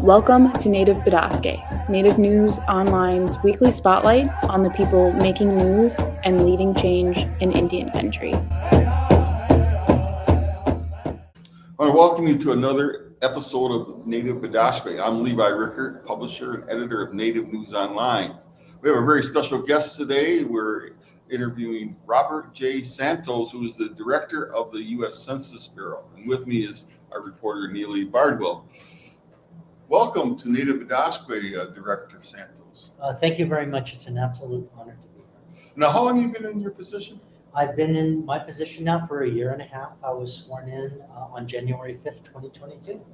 Welcome to Native Bidaské, Native News Online's weekly spotlight on the people making news and leading change in Indian country. I want to welcome you to another episode of Native Bidaské. I'm Levi Rickert, publisher and editor of Native News Online. We have a very special guest today. We're interviewing Robert J. Santos, who is the director of the U.S. Census Bureau. And with me is our reporter, Neely Bardwell. Welcome to Native Bidaské, Director Santos. Thank you very much. It's an absolute honor to be here. Now, how long have you been in your position? I've been in my position now for a year and a half. I was sworn in on January 5th, 2022.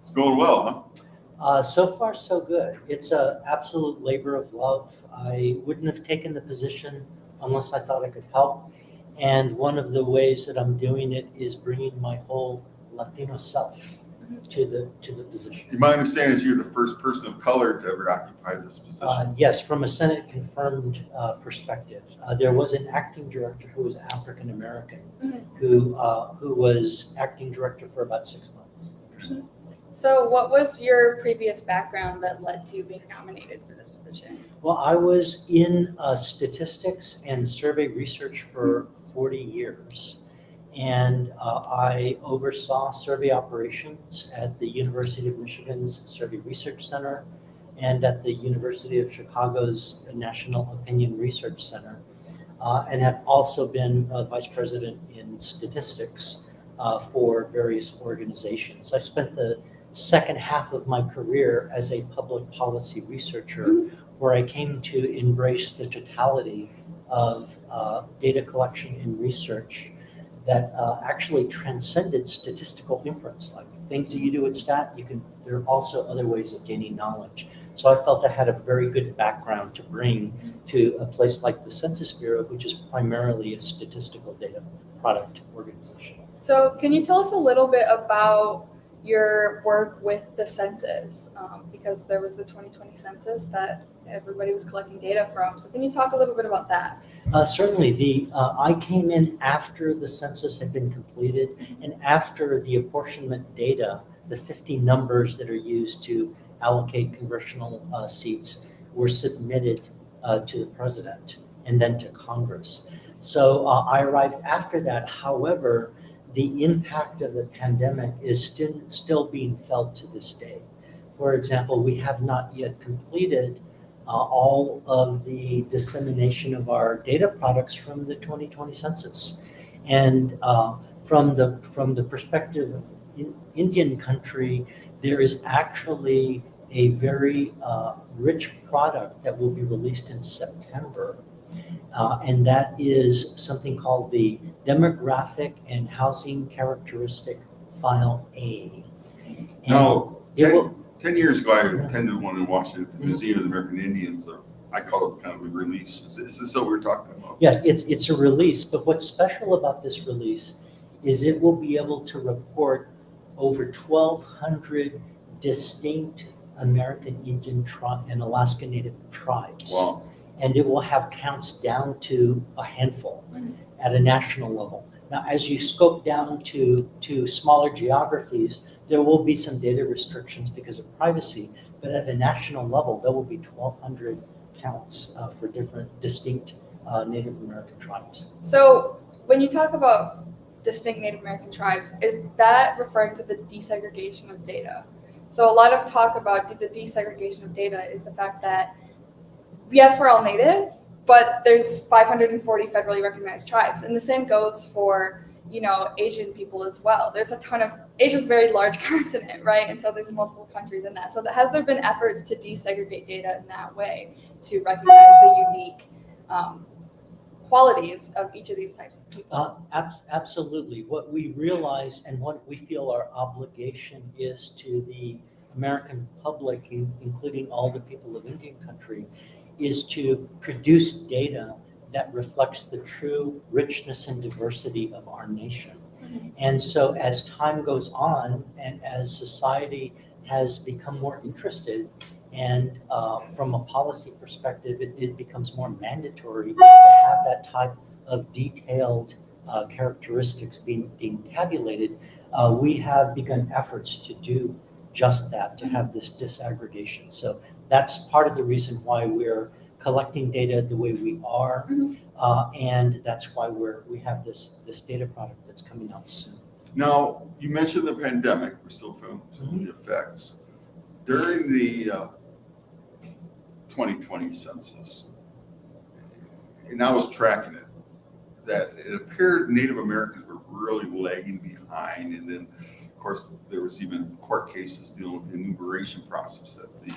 It's going well, huh? So far, so good. It's an absolute labor of love. I wouldn't have taken the position unless I thought I could help. And one of the ways that I'm doing it is bringing my whole Latino self to the position. My understanding is you're the first person of color to ever occupy this position. Yes, from a Senate confirmed perspective. There was an acting director who was African American, who was acting director for about 6 months. Mm-hmm. So what was your previous background that led to being nominated for this position? Well, I was in statistics and survey research for 40 years. And I oversaw survey operations at the University of Michigan's Survey Research Center and at the University of Chicago's National Opinion Research Center, and have also been vice president in statistics for various organizations. I spent the second half of my career as a public policy researcher, where I came to embrace the totality of data collection and research that actually transcended statistical inference. Like things that you do at stat, there are also other ways of gaining knowledge. So I felt I had a very good background to bring to a place like the Census Bureau, which is primarily a statistical data product organization. So can you tell us a little bit about your work with the census? Because there was the 2020 census that everybody was collecting data from. So can you talk a little bit about that? Certainly. I came in after the census had been completed and after the apportionment data, the 50 numbers that are used to allocate congressional seats were submitted to the president and then to Congress. So I arrived after that. However, the impact of the pandemic is still being felt to this day. For example, we have not yet completed all of the dissemination of our data products from the 2020 census. And from the perspective of Indian country, there is actually a very rich product that will be released in September. And that is something called the Demographic and Housing Characteristic File A. Now, 10 years ago, I attended one in Washington at the Museum of the American Indians. So I call it kind of a release. Is this what we're talking about? Yes, it's a release, but what's special about this release is it will be able to report over 1,200 distinct American Indian and Alaska Native tribes. Wow. And it will have counts down to a handful at a national level. Now, as you scope down to smaller geographies, there will be some data restrictions because of privacy, but at a national level, there will be 1,200 counts for different distinct Native American tribes. So when you talk about distinct Native American tribes, is that referring to the desegregation of data? So a lot of talk about the desegregation of data is the fact that, yes, we're all Native, but there's 540 federally recognized tribes. And the same goes for, Asian people as well. There's a ton of, Asia's a very large continent, right? And so there's multiple countries in that. So has there been efforts to desegregate data in that way to recognize the unique qualities of each of these types of people? Absolutely. What we realize and what we feel our obligation is to the American public, including all the people of Indian country, is to produce data that reflects the true richness and diversity of our nation. And so as time goes on and as society has become more interested and from a policy perspective, it becomes more mandatory to have that type of detailed characteristics being tabulated, we have begun efforts to do just that, to have this disaggregation. So that's part of the reason why we're collecting data the way we are, and that's why we have this data product that's coming out soon. Now, you mentioned the pandemic. We're still feeling some of the effects. During the 2020 census, and I was tracking it, that it appeared Native Americans were really lagging behind. And then, of course, there was even court cases dealing with the enumeration process that the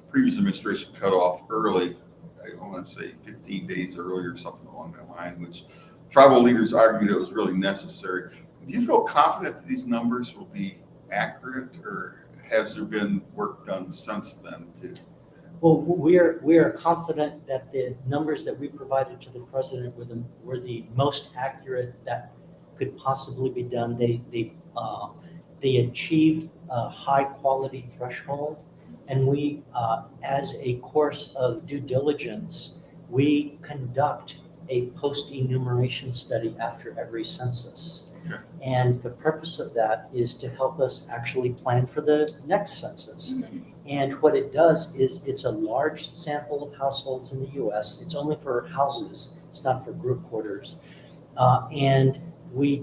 previous administration cut off early. I want to say 15 days early or something along that line, which tribal leaders argued it was really necessary. Do you feel confident that these numbers will be accurate, or has there been work done since then too? Well, we are confident that the numbers that we provided to the president were the most accurate that could possibly be done. They achieved a high quality threshold, and we, as a course of due diligence, we conduct a post-enumeration study after every census. Okay. And the purpose of that is to help us actually plan for the next census. And what it does is it's a large sample of households in the US. It's only for houses, it's not for group quarters. And we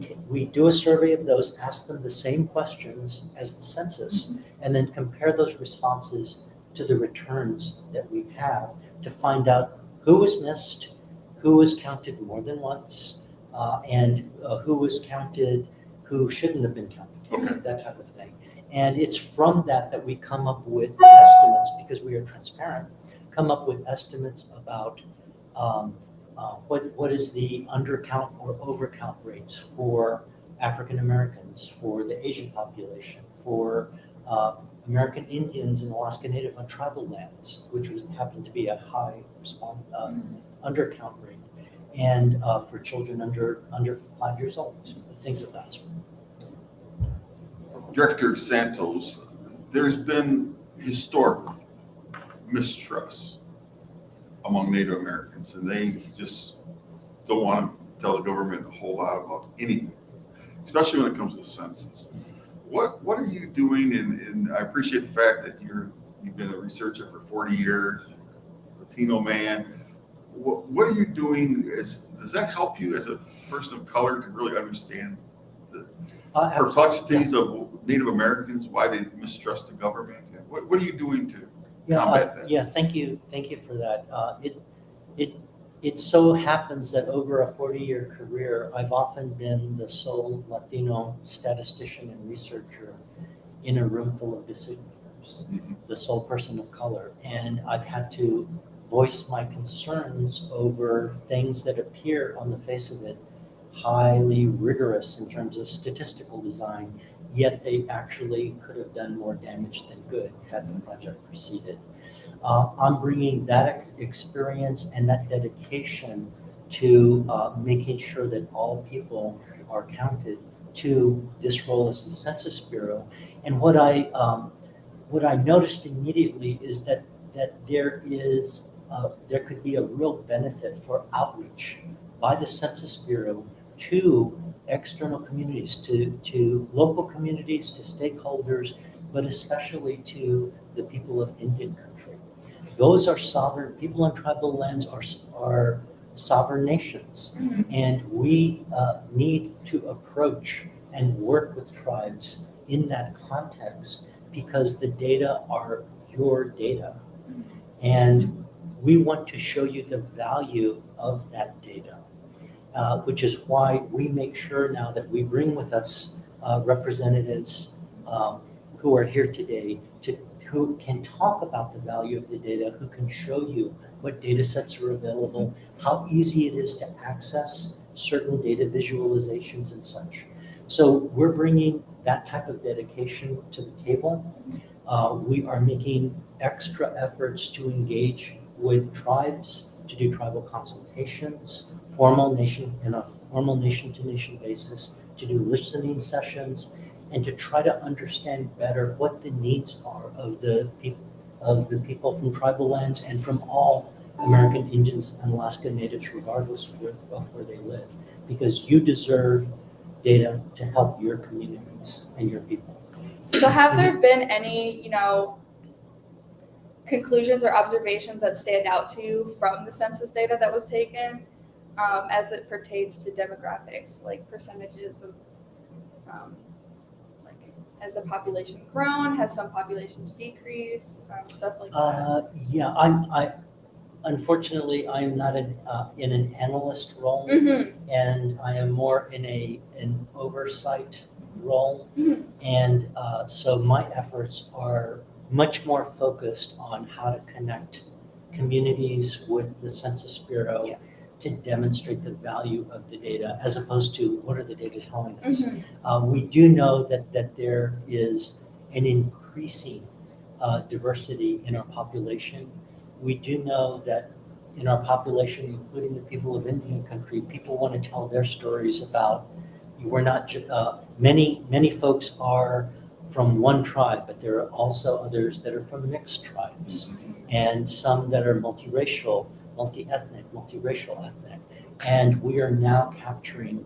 do a survey of those, ask them the same questions as the census, and then compare those responses to the returns that we have to find out who was missed, who was counted more than once, and who was counted who shouldn't have been counted, that type of thing. And it's from that we come up with estimates, because we are transparent, come up with estimates about what is the undercount or overcount rates for African Americans, for the Asian population, for American Indians and Alaska Native on tribal lands, which happened to be a high undercount rate, and for children under 5 years old, things of that sort. Director Santos, there's been historic mistrust among Native Americans, and they just don't want to tell the government a whole lot about anything, especially when it comes to census. What are you doing? And I appreciate the fact that you've been a researcher for 40 years, Latino man. What are you doing? Does that help you as a person of color to really understand the perplexities of Native Americans, why they mistrust the government? What are you doing to combat that? Yeah, thank you for that. It so happens that over a 40-year career, I've often been the sole Latino statistician and researcher in a room full of decision makers, the sole person of color. And I've had to voice my concerns over things that appear on the face of it highly rigorous in terms of statistical design, yet they actually could have done more damage than good had the project proceeded. I'm bringing that experience and that dedication to making sure that all people are counted to this role as the Census Bureau. And what I noticed immediately is that there could be a real benefit for outreach by the Census Bureau to external communities, to local communities, to stakeholders, but especially to the people of Indian country. Those are sovereign, people on tribal lands are sovereign nations. And we need to approach and work with tribes in that context, because the data are your data. And we want to show you the value of that data, which is why we make sure now that we bring with us representatives who are here today who can talk about the value of the data, who can show you what data sets are available, how easy it is to access certain data visualizations and such. So we're bringing that type of dedication to the table. We are making extra efforts to engage with tribes, to do tribal consultations, on a formal nation-to-nation basis, to do listening sessions, and to try to understand better what the needs are of the people from tribal lands and from all American Indians and Alaska Natives, regardless of where they live, because you deserve data to help your communities and your people. So have there been any, conclusions or observations that stand out to you from the census data that was taken as it pertains to demographics, like percentages of, like, has the population grown? Has some populations decreased? Stuff like that. Yeah, I unfortunately I am not in an analyst role, Mm-hmm. and I am more in an oversight role, Mhm. and so my efforts are much more focused on how to connect communities with the Census Bureau Yes. to demonstrate the value of the data, as opposed to what are the data telling us. Mhm. We do know that there is an increasing diversity in our population. We do know that in our population, including the people of Indian country, people want to tell their stories about, we're not, many folks are from one tribe, but there are also others that are from mixed tribes, and some that are multiracial, multiracial ethnic. And we are now capturing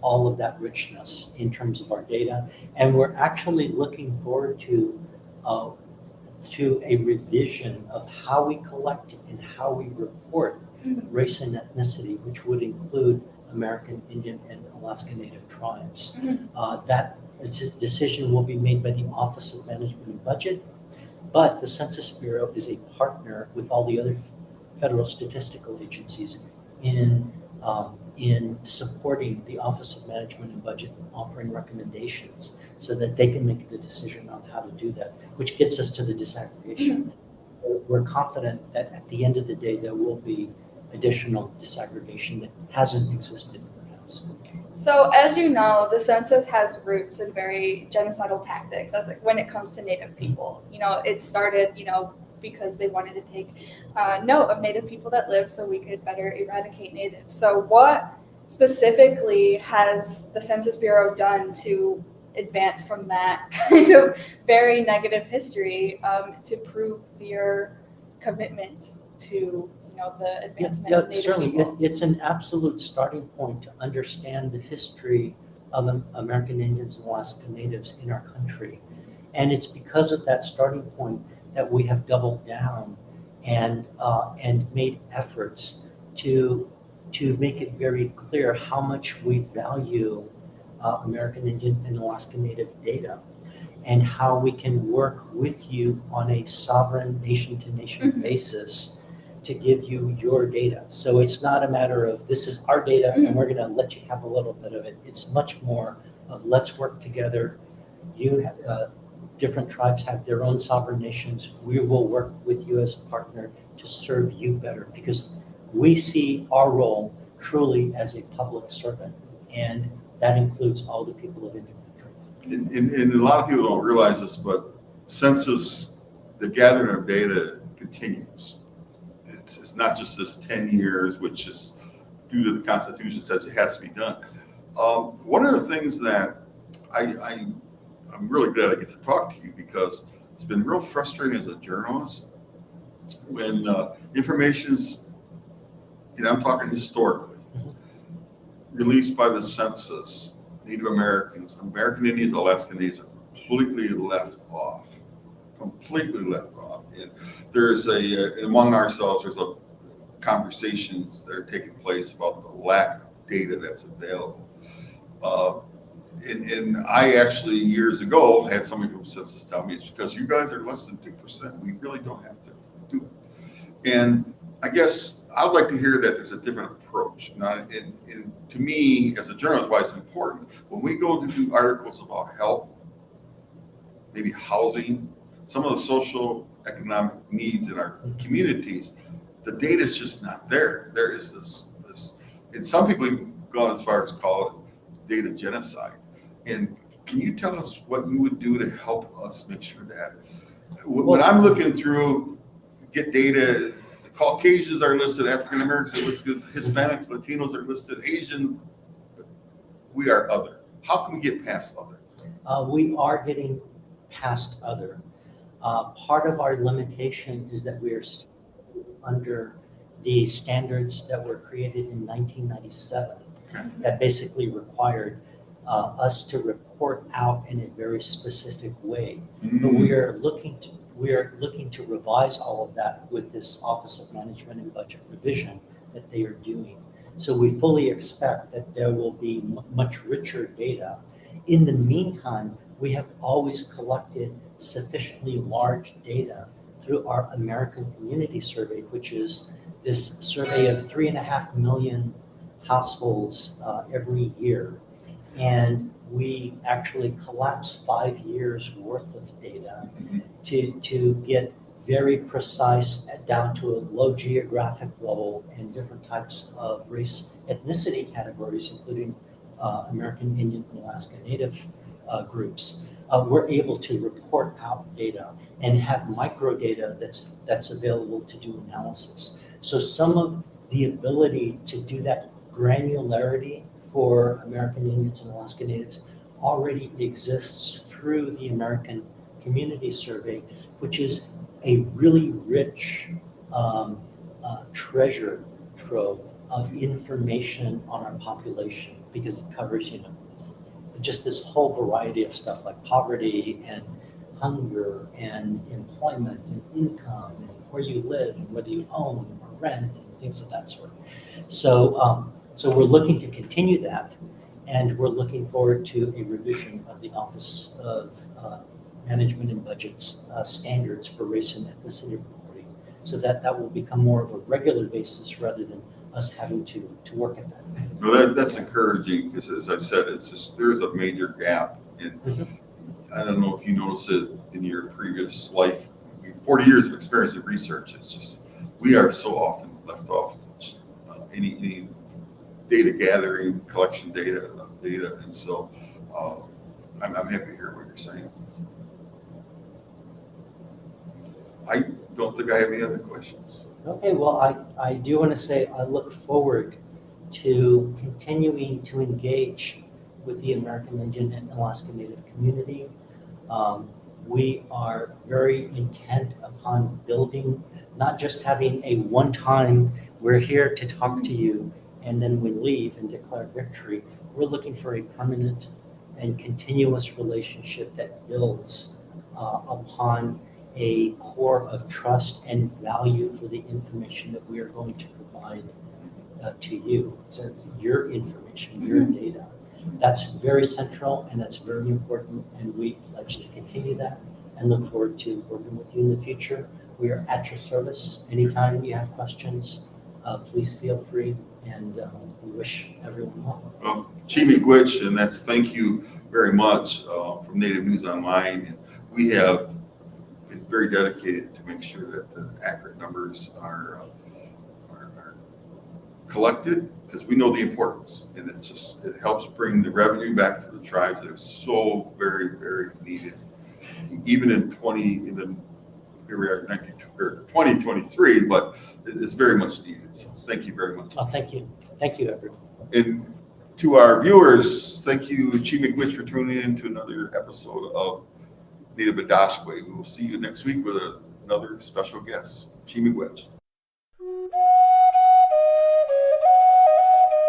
all of that richness in terms of our data. And we're actually looking forward to a revision of how we collect and how we report Mhm. race and ethnicity, which would include American Indian and Alaska Native tribes. Mhm. That decision will be made by the Office of Management and Budget, but the Census Bureau is a partner with all the other federal statistical agencies in supporting the Office of Management and Budget, offering recommendations so that they can make the decision on how to do that, which gets us to the disaggregation. We're confident that at the end of the day, there will be additional disaggregation that hasn't existed in the past. So, as you know, the census has roots in very genocidal tactics. That's like when it comes to Native people. It started, because they wanted to take note of Native people that live so we could better eradicate Natives. So, what specifically has the Census Bureau done to advance from that kind of very negative history to prove your commitment to the advancement of Native certainly, people? it's an absolute starting point to understand the history of American Indians and Alaska Natives in our country. And it's because of that starting point that we have doubled down and made efforts to make it very clear how much we value American Indian and Alaska Native data, and how we can work with you on a sovereign nation-to-nation Mhm. basis to give you your data. So it's not a matter of this is our data and we're going to let you have a little bit of it. It's much more of let's work together. Different tribes have their own sovereign nations. We will work with you as a partner to serve you better, because we see our role truly as a public servant, and that includes all the people of Indian country. And a lot of people don't realize this, but census, the gathering of data continues. It's not just this 10 years, which is due to the Constitution says it has to be done. One of the things that I'm really glad I get to talk to you, because it's been real frustrating as a journalist when information's, I'm talking historically, released by the census, Native Americans, American Indians, Alaska Natives are completely left off. And there's among ourselves, there's conversations that are taking place about the lack of data that's available. And I actually, years ago, had somebody from Census tell me it's because you guys are less than 2%. We really don't have to do it. And I guess I'd like to hear that there's a different approach. Now, and to me, as a journalist, why it's important, when we go to do articles about health, maybe housing, some of the social economic needs in our communities, the data is just not there. There is this, and some people even gone as far as call it data genocide. And can you tell us what you would do to help us make sure that when I'm looking through, get data, the Caucasians are listed, African Americans are listed, Hispanics, Latinos are listed, Asian, we are other. How can we get past other? We are getting past other. Part of our limitation is that we are still under the standards that were created in 1997 that basically required us to report out in a very specific way. But we are looking to revise all of that with this Office of Management and Budget revision that they are doing. So we fully expect that there will be much richer data. In the meantime, we have always collected sufficiently large data through our American Community Survey, which is this survey of 3.5 million households every year. And we actually collapse 5 years worth of data to get very precise down to a low geographic level and different types of race ethnicity categories, including American Indian and Alaska Native groups. We're able to report out data and have micro data that's available to do analysis. So some of the ability to do that granularity for American Indians and Alaska Natives already exists through the American Community Survey, which is a really rich treasure trove of information on our population, because it covers, just this whole variety of stuff like poverty and hunger and employment and income and where you live and whether you own or rent and things of that sort. So we're looking to continue that, and we're looking forward to a revision of the Office of Management and Budget's standards for race and ethnicity reporting, so that will become more of a regular basis rather than us having to work at that. Well, that's encouraging, because as I said, it's just, there's a major gap in, I don't know if you notice it in your previous life, 40 years of experience in research, it's just, we are so often left off any data gathering, collection data, and so I'm happy to hear what you're saying. I don't think I have any other questions. Okay, well, I do want to say I look forward to continuing to engage with the American Indian and Alaska Native community. We are very intent upon building, not just having a one-time, we're here to talk to you, and then we leave and declare victory. We're looking for a permanent and continuous relationship that builds upon a core of trust and value for the information that we are going to provide to you. So it's your information, your data. That's very central and that's very important, and we pledge to continue that and look forward to working with you in the future. We are at your service. Anytime you have questions, please feel free, and we wish everyone well. Well, Chimigwich, and that's thank you very much from Native News Online. And we have been very dedicated to make sure that the accurate numbers are collected, because we know the importance, and it helps bring the revenue back to the tribes that are so very, very needed. Even in 2023, but it's very much needed. So thank you very much. Oh, thank you. Thank you, everyone. And to our viewers, thank you, Chimigwich, for tuning in to another episode of Native Bidaské. We will see you next week with another special guest, Chimigwich.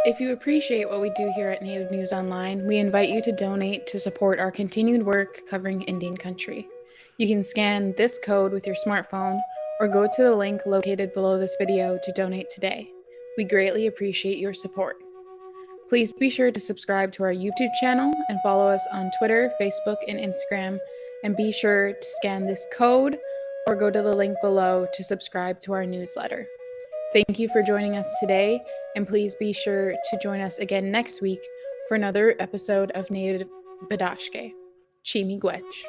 If you appreciate what we do here at Native News Online, we invite you to donate to support our continued work covering Indian country. You can scan this code with your smartphone or go to the link located below this video to donate today. We greatly appreciate your support. Please be sure to subscribe to our YouTube channel and follow us on Twitter, Facebook, and Instagram. And be sure to scan this code or go to the link below to subscribe to our newsletter. Thank you for joining us today, and please be sure to join us again next week for another episode of Native Bidaské. Chimigwich.